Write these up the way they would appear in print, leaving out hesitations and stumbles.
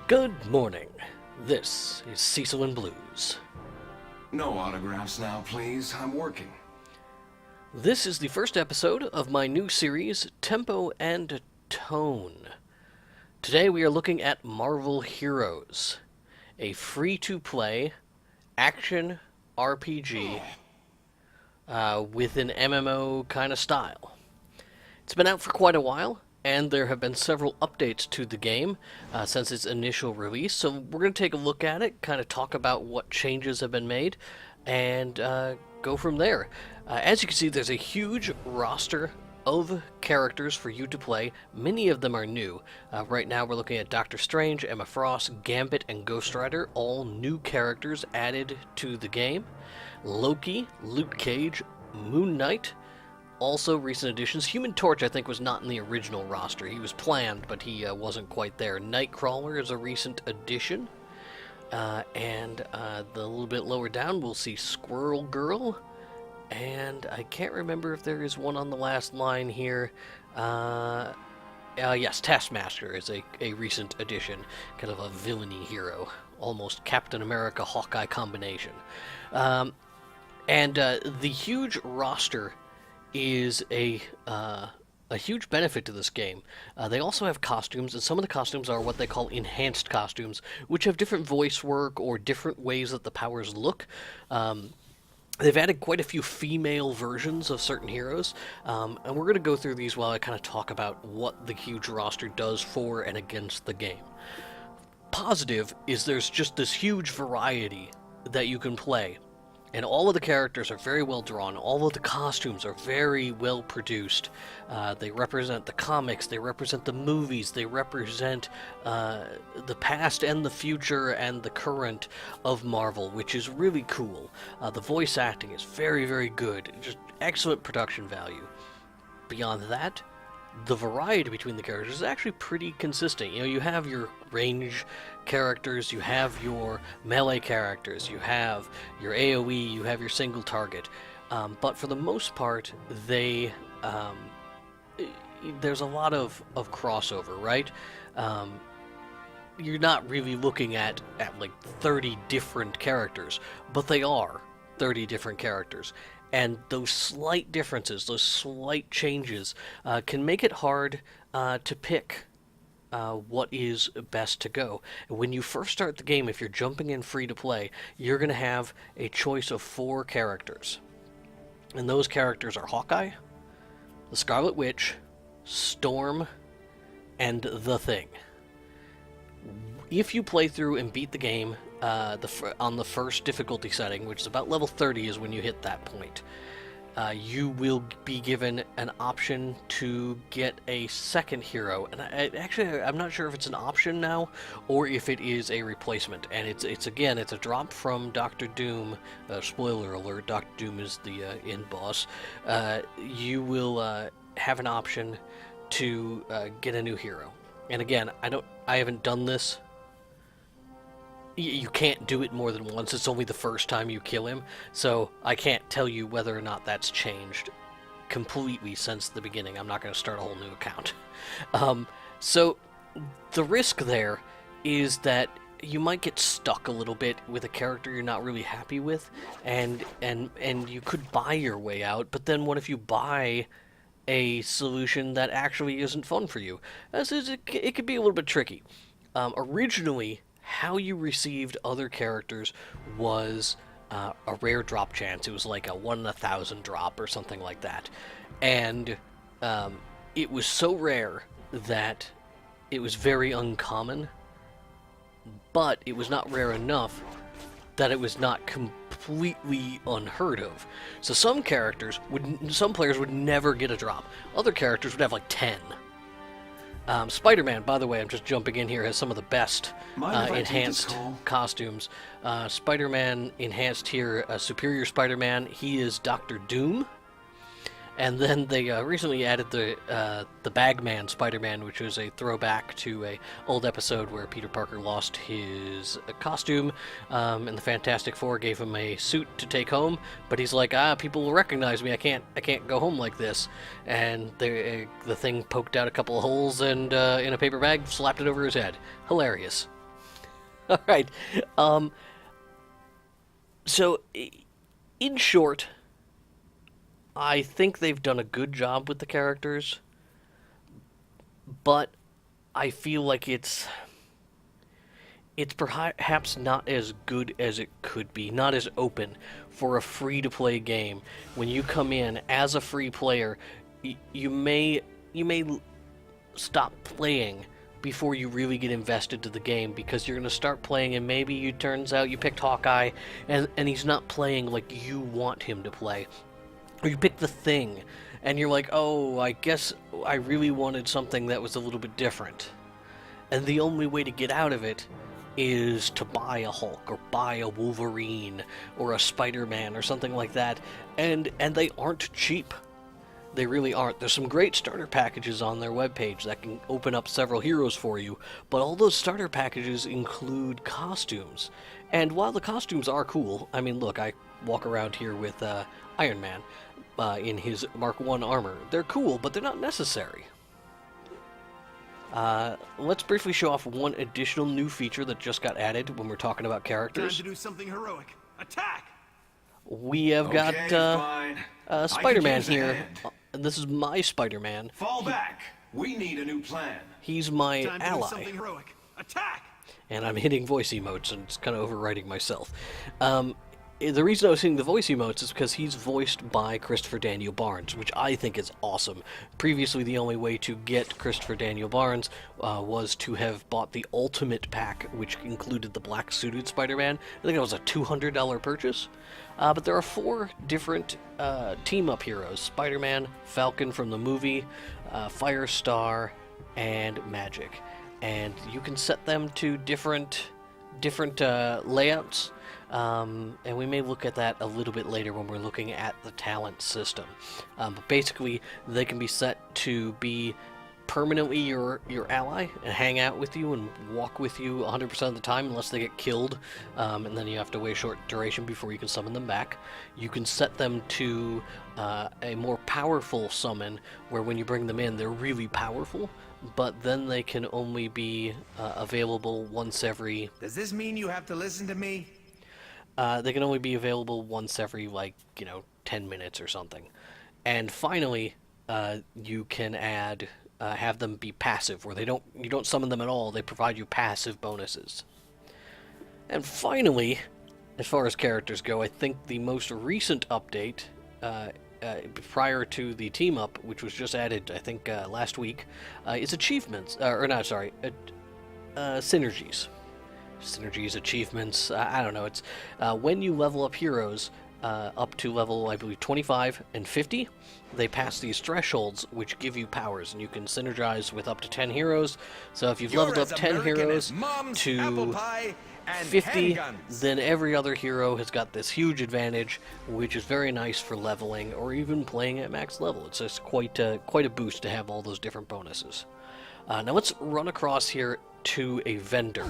Good morning. This is Cecil and Blues. No autographs now, please. I'm working. This is the first episode of my new series, Tempo and Tone. Today we are looking at Marvel Heroes, a free-to-play action RPG with an MMO kind of style. It's been out for quite a while, and there have been several updates to the game since its initial release, so we're going to take a look at it, kind of talk about what changes have been made, and go from there. As you can see, there's a huge roster of characters for you to play. Many of them are new. Right now we're looking at Doctor Strange, Emma Frost, Gambit, and Ghost Rider, all new characters added to the game. Loki, Luke Cage, Moon Knight, also recent additions. Human Torch, I think, was not in the original roster. He was planned, but he wasn't quite there. Nightcrawler is a recent addition. And the little bit lower down, we'll see Squirrel Girl. And I can't remember if there is one on the last line here. Yes, Taskmaster is a recent addition. Kind of a villainy hero. Almost Captain America Hawkeye combination. And the huge roster is a huge benefit to this game. They also have costumes, and some of the costumes are what they call enhanced costumes, which have different voice work or different ways that the powers look. They've added quite a few female versions of certain heroes, and we're going to go through these while I kind of talk about what the huge roster does for and against the game. Positive is there's just this huge variety that you can play. And all of the characters are very well drawn. All of the costumes are very well produced. They represent the comics. They represent the movies. They represent the past and the future and the current of Marvel, which is really cool. The voice acting is very, very good. Just excellent production value. Beyond that, the variety between the characters is actually pretty consistent. You know, you have your range characters, you have your melee characters, you have your AoE, you have your single target. But for the most part, there's a lot of crossover, right? You're not really looking at like 30 different characters, but they are 30 different characters. And those slight differences, those slight changes, can make it hard to pick what is best to go. When you first start the game, if you're jumping in free to play, you're going to have a choice of 4 characters. And those characters are Hawkeye, the Scarlet Witch, Storm, and the Thing. If you play through and beat the game on the first difficulty setting, which is about level 30 is when you hit that point, you will be given an option to get a second hero. And I'm not sure if it's an option now or if it is a replacement. And it's a drop from Doctor Doom. Spoiler alert: Doctor Doom is the end boss. You will have an option to get a new hero. And again, I haven't done this. You can't do it more than once. It's only the first time you kill him, so I can't tell you whether or not that's changed completely since the beginning. I'm not going to start a whole new account. So the risk there is that you might get stuck a little bit with a character you're not really happy with, and you could buy your way out, but then what if you buy a solution that actually isn't fun for you? It could be a little bit tricky. Originally, how you received other characters was a rare drop chance. It was like a 1 in 1,000 drop or something like that. And it was so rare that it was very uncommon, but it was not rare enough that it was not completely unheard of. So some players would never get a drop. Other characters would have like 10. Spider-Man, by the way, I'm just jumping in here, has some of the best enhanced costumes. Spider-Man enhanced here, Superior Spider-Man, he is Doctor Doom. And then they recently added the Bagman Spider-Man, which was a throwback to a old episode where Peter Parker lost his costume, and the Fantastic Four gave him a suit to take home. But he's like, people will recognize me. I can't go home like this. And the Thing poked out a couple of holes and in a paper bag, slapped it over his head. Hilarious. All right. So, in short, I think they've done a good job with the characters, but I feel like it's perhaps not as good as it could be, not as open for a free-to-play game. When you come in as a free player, you may stop playing before you really get invested to the game because you're going to start playing and maybe you turns out you picked Hawkeye and he's not playing like you want him to play. Or you pick the Thing and you're like, oh, I guess I really wanted something that was a little bit different. And the only way to get out of it is to buy a Hulk or buy a Wolverine or a Spider-Man or something like that. And they aren't cheap. They really aren't. There's some great starter packages on their webpage that can open up several heroes for you, but all those starter packages include costumes. And while the costumes are cool, I mean, look, I walk around here with Iron Man in his Mark I armor. They're cool, but they're not necessary. Let's briefly show off one additional new feature that just got added when we're talking about characters. Time to do something heroic. Attack! We have got fine. Spider-Man I could use a here. hand. And this is my Spider-Man. Fall back. We need a new plan. He's my Time to do ally. something heroic. Attack! And I'm hitting voice emotes, and it's kind of overriding myself. The reason I was hitting the voice emotes is because he's voiced by Christopher Daniel Barnes, which I think is awesome. Previously, the only way to get Christopher Daniel Barnes was to have bought the Ultimate Pack, which included the black suited Spider-Man. I think it was a $200 purchase. But there are 4 different team-up heroes: Spider-Man, Falcon from the movie, Firestar, and Magic. And you can set them to different layouts. And we may look at that a little bit later when we're looking at the talent system. But basically, they can be set to be permanently your ally and hang out with you and walk with you 100% of the time unless they get killed, and then you have to wait a short duration before you can summon them back. You can set them to a more powerful summon where when you bring them in they're really powerful, but then they can only be available once every... Does this mean you have to listen to me? They can only be available once every, 10 minutes or something. And finally, you can add... have them be passive, where you don't summon them at all, they provide you passive bonuses. And finally, as far as characters go, I think the most recent update, prior to the team-up, which was just added, I think, last week, is achievements, synergies. Synergies, achievements, I don't know, it's when you level up heroes, up to level, I believe, 25 and 50, they pass these thresholds which give you powers, and you can synergize with up to 10 heroes. So if you've leveled up 10 heroes to 50, then every other hero has got this huge advantage, which is very nice for leveling or even playing at max level. It's just quite a boost to have all those different bonuses. Now let's run across here to a vendor.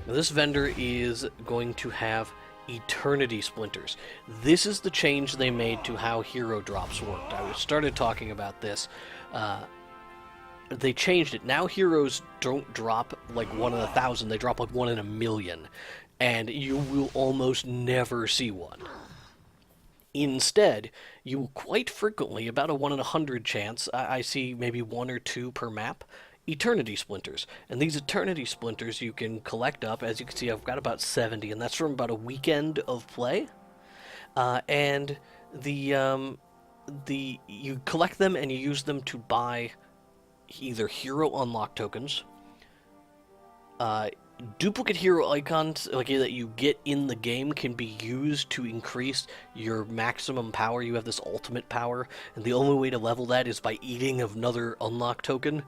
Now, this vendor is going to have Eternity Splinters. This is the change they made to how hero drops worked. I started talking about this. They changed it. Now heroes don't drop like 1 in 1,000, they drop like 1 in 1,000,000, and you will almost never see one. Instead, you will quite frequently, about a 1 in 100 chance, I see maybe 1 or 2 per map, Eternity Splinters. And these Eternity Splinters you can collect up. As you can see, I've got about 70, and that's from about a weekend of play. And you collect them and you use them to buy either hero unlock tokens, duplicate hero icons that you get in the game can be used to increase your maximum power. You have this ultimate power, and the only way to level that is by eating another unlock token.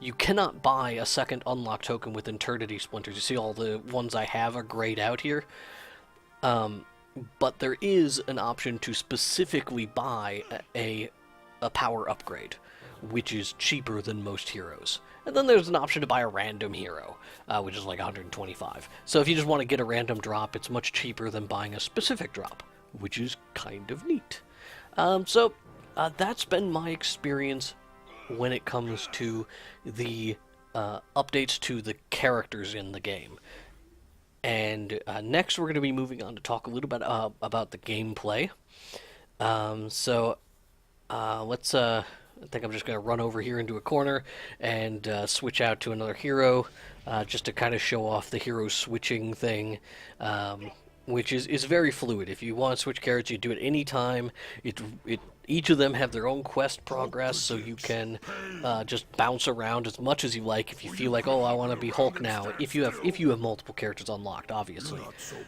You cannot buy a second unlock token with Eternity Splinters. You see all the ones I have are grayed out here. But there is an option to specifically buy a power upgrade, which is cheaper than most heroes. And then there's an option to buy a random hero, which is like 125. So if you just want to get a random drop, it's much cheaper than buying a specific drop, which is kind of neat. So that's been my experience when it comes to the updates to the characters in the game. And next, we're going to be moving on to talk a little bit about the gameplay. Let's. I think I'm just going to run over here into a corner and switch out to another hero, just to kind of show off the hero switching thing, which is very fluid. If you want to switch characters, you do it anytime. Each of them have their own quest progress, so you can just bounce around as much as you like. If you feel like, oh, I want to be Hulk now, if you have multiple characters unlocked, obviously,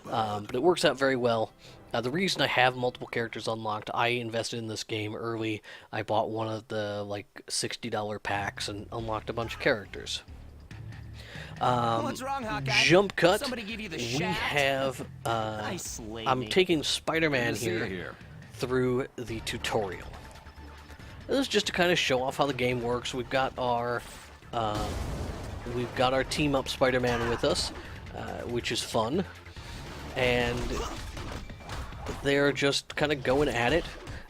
but it works out very well. The reason I have multiple characters unlocked, I invested in this game early. I bought one of the $60 packs and unlocked a bunch of characters. What's wrong, Hawkeye? Jump cut. Somebody give you the We shaft? have. Nice lady. I'm taking Spider-Man See you here here. through the tutorial. This is just to kind of show off how the game works. We've got our team up Spider-Man with us, which is fun, and they're just kind of going at it.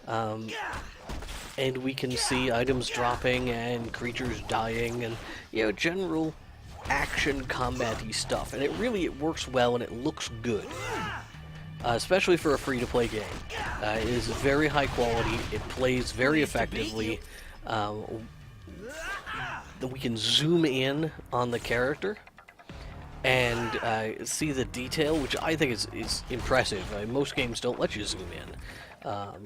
And we can see items dropping and creatures dying and general action combat-y stuff. And it works well and it looks good. Especially for a free-to-play game. It is very high quality, it plays very effectively. We can zoom in on the character and see the detail, which I think is impressive. Most games don't let you zoom in.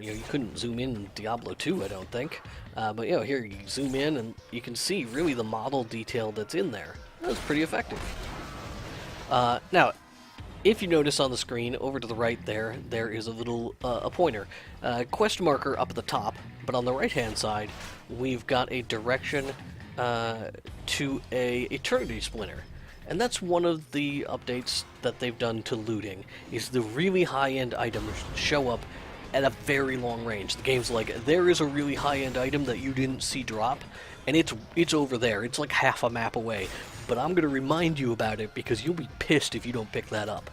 You couldn't zoom in Diablo 2, I don't think. But here you zoom in and you can see really the model detail that's in there. That's pretty effective. Now, if you notice on the screen, over to the right there is a little a pointer. Quest marker up at the top, but on the right-hand side, we've got a direction to a Eternity Splinter. And that's one of the updates that they've done to looting, is the really high-end items show up at a very long range. The game's like, there is a really high-end item that you didn't see drop, and it's over there. It's like half a map away. But I'm going to remind you about it because you'll be pissed if you don't pick that up.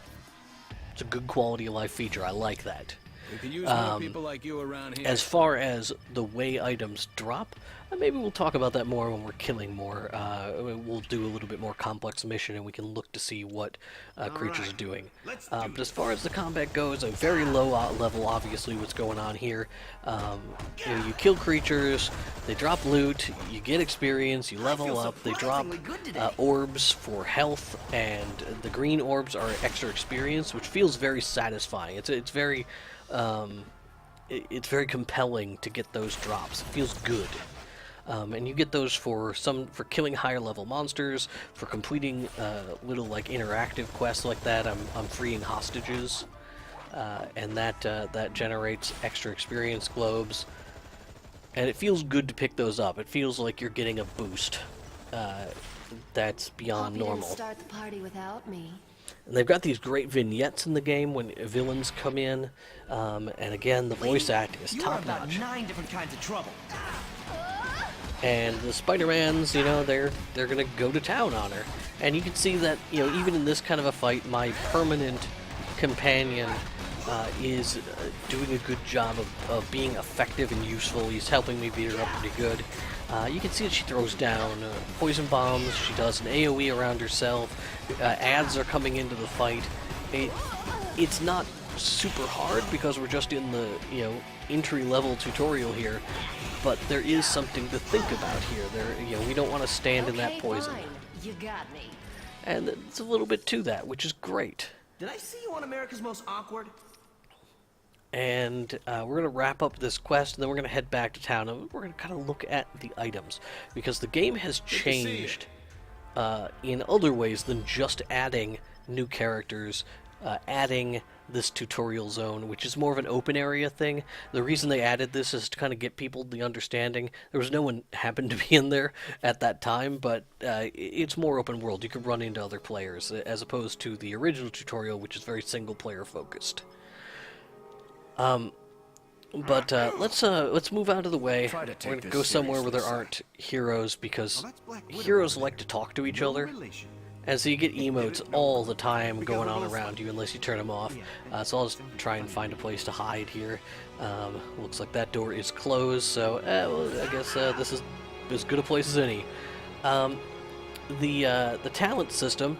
It's a good quality of life feature. I like that. We could use more people like you around here. As far as the way items drop, maybe we'll talk about that more when we're killing more. We'll do a little bit more complex mission and we can look to see what creatures are doing. But as far as the combat goes, a very low level, obviously, what's going on here. You kill creatures, they drop loot, you get experience, you level up, they drop orbs for health, and the green orbs are extra experience, which feels very satisfying. It's very compelling to get those drops. It feels good. And you get those for killing higher level monsters, for completing little interactive quests like that. I'm freeing hostages, and that generates extra experience globes. And it feels good to pick those up. It feels like you're getting a boost that's beyond normal. Start the party without me. And they've got these great vignettes in the game when villains come in, and again, the voice acting is top-notch. You are about 9 different kinds of trouble. And the Spider-Mans, they're gonna go to town on her. And you can see that, even in this kind of a fight, my permanent companion is doing a good job of being effective and useful. He's helping me beat her up pretty good. You can see that she throws down poison bombs, she does an AoE around herself, ads are coming into the fight. It's not super hard because we're just in the, entry-level tutorial here, but there is something to think about here. We don't want to stand in that poison. Fine. You got me. And it's a little bit to that, which is great. Did I see you on America's Most Awkward? And we're going to wrap up this quest, and then we're going to head back to town, and we're going to kind of look at the items, because the game has changed in other ways than just adding new characters, adding this tutorial zone, which is more of an open area thing. The reason they added this is to kind of get people the understanding. There was no one happened to be in there at that time, but it's more open world. You can run into other players, as opposed to the original tutorial, which is very single-player focused. Let's move out of the way. We're gonna go somewhere where there aren't heroes, because heroes like to talk to each other. And so you get emotes all the time going on around you unless you turn them off. So I'll just try and find a place to hide here. Looks like that door is closed, so well, I guess this is as good a place as any. The talent system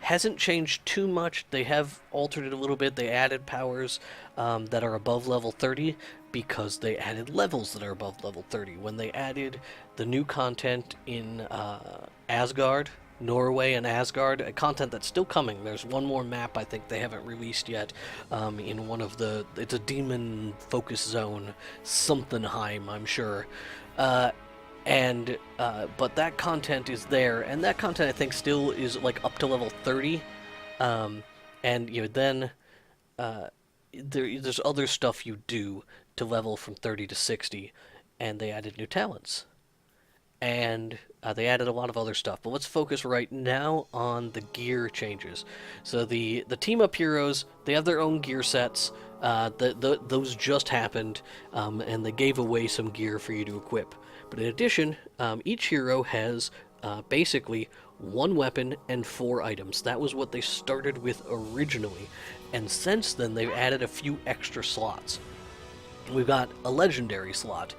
hasn't changed too much. They have altered it a little bit. They added powers that are above level 30 because they added levels that are above level 30. When they added the new content in Asgard, Norway and Asgard, a content that's still coming. There's one more map I think they haven't released yet in one of the... It's a demon focus zone, Somethingheim, I'm sure. But that content is there, and that content I think still is like up to level 30. And you know, then there's other stuff you do to level from 30 to 60, and they added new talents. And they added a lot of other stuff, but let's focus right now on the gear changes. So the team-up heroes, they have their own gear sets. Those just happened, and they gave away some gear for you to equip. But in addition, each hero has basically one weapon and 4 items. That was what they started with originally, and since then they've added a few extra slots. We've got a legendary slot,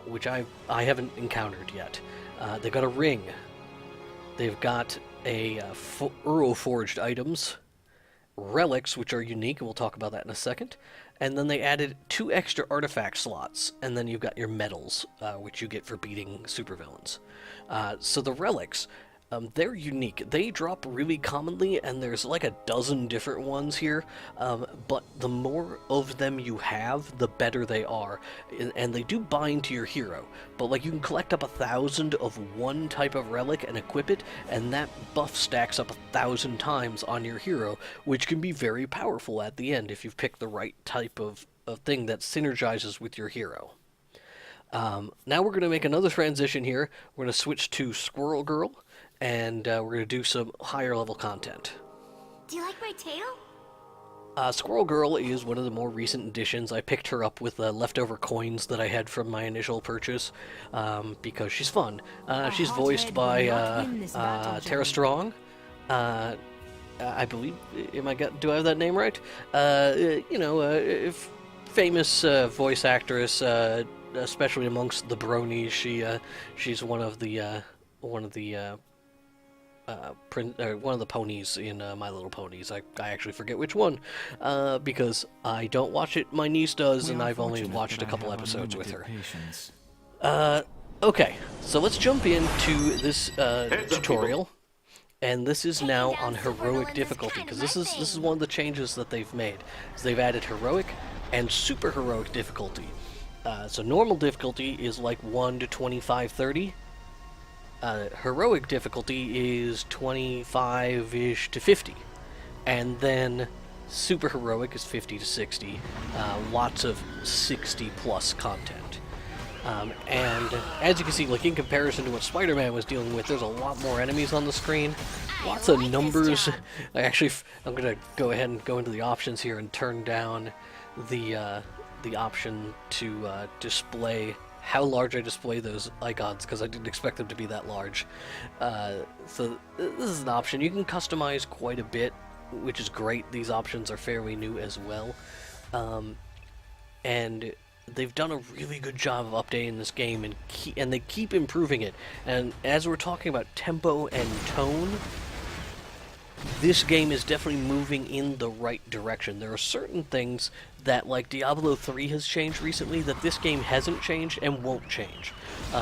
which I haven't encountered yet. They've got a ring. They've got a Uro-forged items, relics, which are unique, and we'll talk about that in a second. And then they added 2 extra artifact slots, and then you've got your medals, which you get for beating supervillains. So the relics, they're unique. They drop really commonly, and there's like a dozen different ones here, but the more of them you have, the better they are. And they do bind to your hero, but like you can collect up 1,000 of one type of relic and equip it, and that buff stacks up 1,000 times on your hero, which can be very powerful at the end if you've picked the right type of thing that synergizes with your hero. Now we're going to make another transition here. We're going to switch to Squirrel Girl, and we're going to do some higher level content. Do you like my tail? Squirrel Girl is one of the more recent additions. I picked her up with leftover coins that I had from my initial purchase because she's fun. She's voiced by Tara Strong. I believe, do I have that name right? Famous voice actress, especially amongst the bronies. She's one of the ponies in My Little Ponies. I actually forget which one, because I don't watch it. My niece does, and I've only watched a couple episodes with her. Okay, so let's jump into this tutorial, and this is now on heroic difficulty, because this is one of the changes that they've made. Is they've added heroic and super heroic difficulty. So normal difficulty is like 1 to 25, 30. Heroic difficulty is 25-ish to 50, and then super heroic is 50 to 60, lots of 60 plus content. And as you can see, like in comparison to what Spider-Man was dealing with, there's a lot more enemies on the screen, lots of numbers. I'm gonna go ahead and go into the options here and turn down the option to display how large I display those icons, because I didn't expect them to be that large. So this is an option. You can customize quite a bit, which is great. These options are fairly new as well. And they've done a really good job of updating this game, and they keep improving it. And as we're talking about tempo and tone, this game is definitely moving in the right direction. There are certain things that, like Diablo 3 has changed recently, that this game hasn't changed and won't change.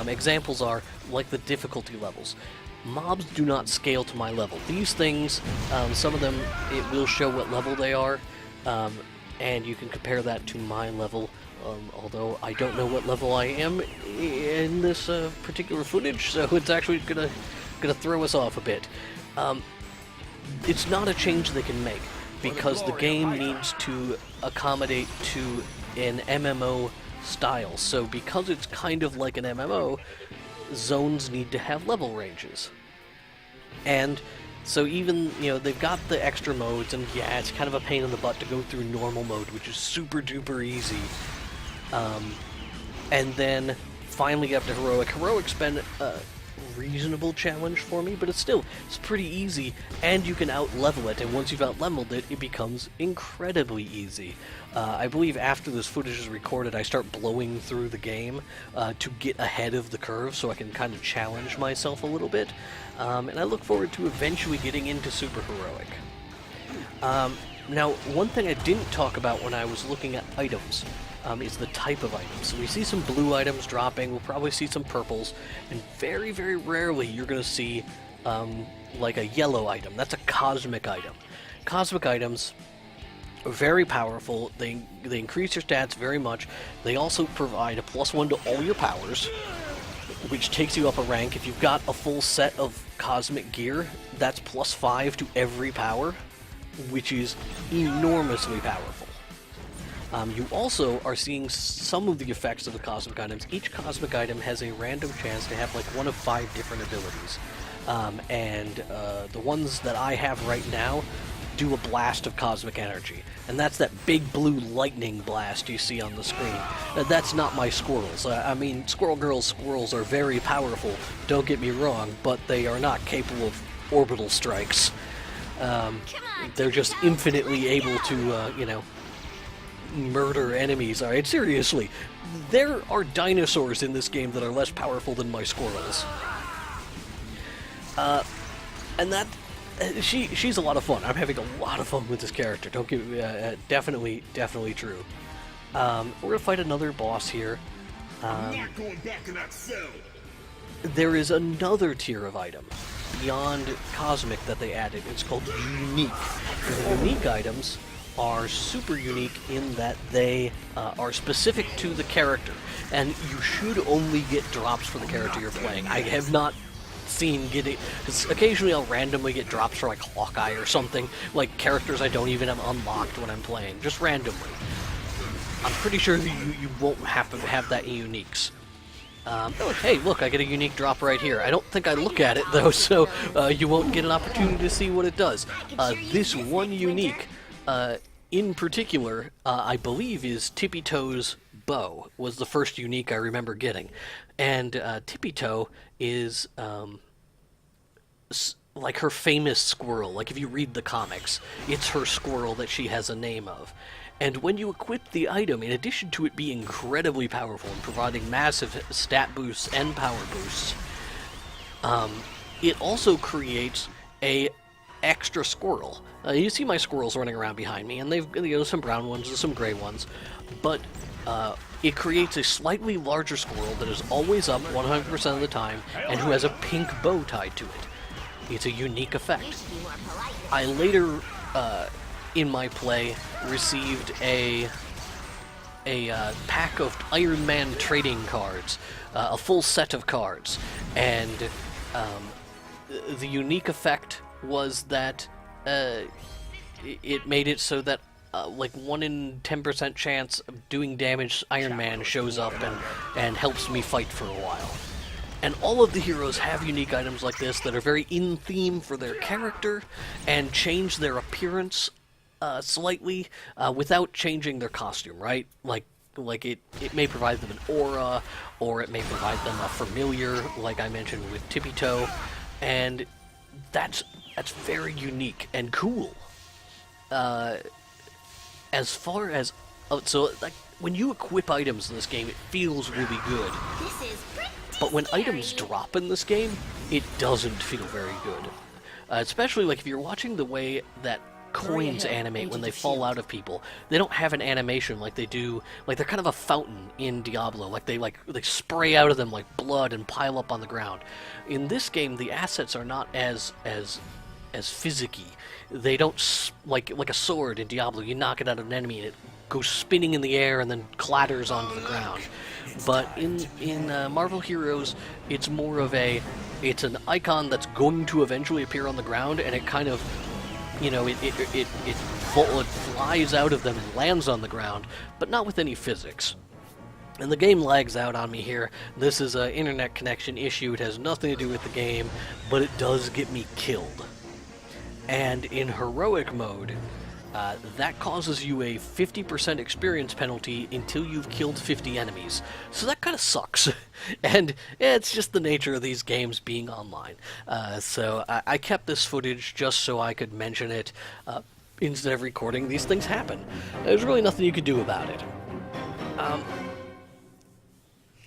Examples are, like the difficulty levels. Mobs do not scale to my level. These things, some of them, it will show what level they are, and you can compare that to my level, although I don't know what level I am in this particular footage, so it's actually gonna throw us off a bit. It's not a change they can make, because the game needs to accommodate to an MMO style. So because it's kind of like an MMO, zones need to have level ranges. And so even, they've got the extra modes, and yeah, it's kind of a pain in the butt to go through normal mode, which is super duper easy. And then finally up to heroic. Heroic spend reasonable challenge for me, but it's pretty easy, and you can out-level it, and once you've out-leveled it, it becomes incredibly easy. I believe after this footage is recorded, I start blowing through the game to get ahead of the curve, so I can kind of challenge myself a little bit, and I look forward to eventually getting into Super Heroic. Now, one thing I didn't talk about when I was looking at items is the type of items. So we see some blue items dropping, we'll probably see some purples, and very, very rarely you're going to see like a yellow item. That's a cosmic item. Cosmic items are very powerful, they increase your stats very much, they also provide a +1 to all your powers, which takes you up a rank. If you've got a full set of cosmic gear, that's +5 to every power, which is enormously powerful. You also are seeing some of the effects of the cosmic items. Each cosmic item has a random chance to have like one of 5 different abilities. The ones that I have right now do a blast of cosmic energy. And that's that big blue lightning blast you see on the screen. That's not my squirrels. I mean, Squirrel Girl's squirrels are very powerful, don't get me wrong, but they are not capable of orbital strikes. They're just infinitely able to, you know, murder enemies. Alright, seriously, there are dinosaurs in this game that are less powerful than my squirrels. And that, she's a lot of fun. I'm having a lot of fun with this character. Don't get definitely true. We're gonna fight another boss here. I'm not going back in that cell. There is another tier of item beyond cosmic that they added. It's called unique. The unique items are super unique in that they are specific to the character, and you should only get drops for the character you're playing. I have not seen getting, because occasionally I'll randomly get drops for like Hawkeye or something, like characters I don't even have unlocked when I'm playing, just randomly. I'm pretty sure that you won't have to have that in uniques. Oh, hey, look, I get a unique drop right here. I don't think I look at it, though, so you won't get an opportunity to see what it does. This one unique, in particular, I believe is Tippy Toe's bow, was the first unique I remember getting. And Tippy Toe is like her famous squirrel. Like, if you read the comics, it's her squirrel that she has a name of. And when you equip the item, in addition to it being incredibly powerful and providing massive stat boosts and power boosts, it also creates a extra squirrel. You see my squirrels running around behind me, and they've, you know, some brown ones and some gray ones, but it creates a slightly larger squirrel that is always up 100% of the time and who has a pink bow tied to it. It's a unique effect. I later, in my play, received a pack of Iron Man trading cards, a full set of cards, and the unique effect was that it made it so that like 1 in 10% chance of doing damage Iron Man shows up and helps me fight for a while. And all of the heroes have unique items like this that are very in theme for their character and change their appearance slightly without changing their costume, right? Like it may provide them an aura, or it may provide them a familiar, like I mentioned with Tippy Toe, and that's very unique and cool. As far as so like when you equip items in this game, it feels really good. This is pretty But when scary. items drop in this game, it doesn't feel very good. Especially like if you're watching the way that coins animate when they fall out of people. They don't have an animation like they do, like they're kind of a fountain in Diablo, like they spray out of them like blood and pile up on the ground. In this game, the assets are not as physicky. They don't like a sword in Diablo. You knock it out of an enemy and it goes spinning in the air and then clatters onto the ground. But in Marvel Heroes, it's more of it's an icon that's going to eventually appear on the ground, and it kind of, you know, it flies out of them and lands on the ground, but not with any physics. And the game lags out on me here. This is an internet connection issue. It has nothing to do with the game, but it does get me killed. And in heroic mode, that causes you a 50% experience penalty until you've killed 50 enemies. So that kind of sucks. And it's just the nature of these games being online. So I kept this footage just so I could mention it. Instead of recording, these things happen. There's really nothing you could do about it.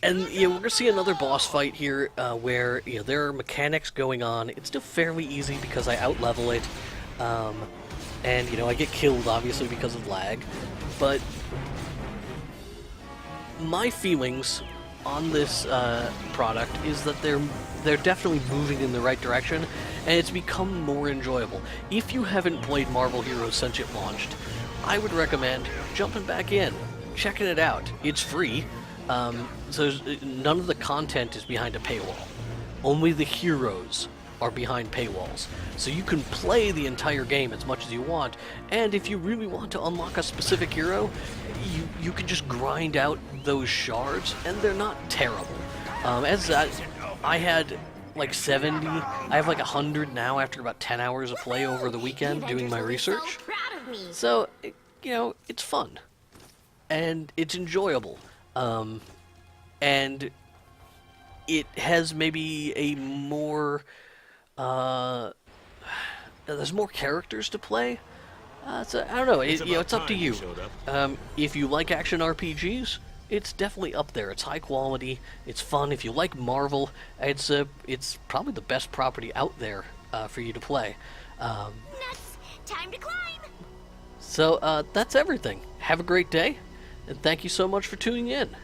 And we're gonna see another boss fight here, where there are mechanics going on. It's still fairly easy because I outlevel it, and I get killed obviously because of lag. But my feelings on this product is that they're definitely moving in the right direction, and it's become more enjoyable. If you haven't played Marvel Heroes since it launched, I would recommend jumping back in, checking it out. It's free. So none of the content is behind a paywall. Only the heroes are behind paywalls. So you can play the entire game as much as you want, and if you really want to unlock a specific hero, you can just grind out those shards, and they're not terrible. I had like 70, I have like 100 now after about 10 hours of play over the weekend doing my research. So, it's fun. And it's enjoyable. And it has maybe a more, there's more characters to play. So I don't know, it's up to you. If you like action RPGs, it's definitely up there. It's high quality, it's fun. If you like Marvel, it's probably the best property out there for you to play. Nuts! Time to climb! So that's everything. Have a great day, and thank you so much for tuning in.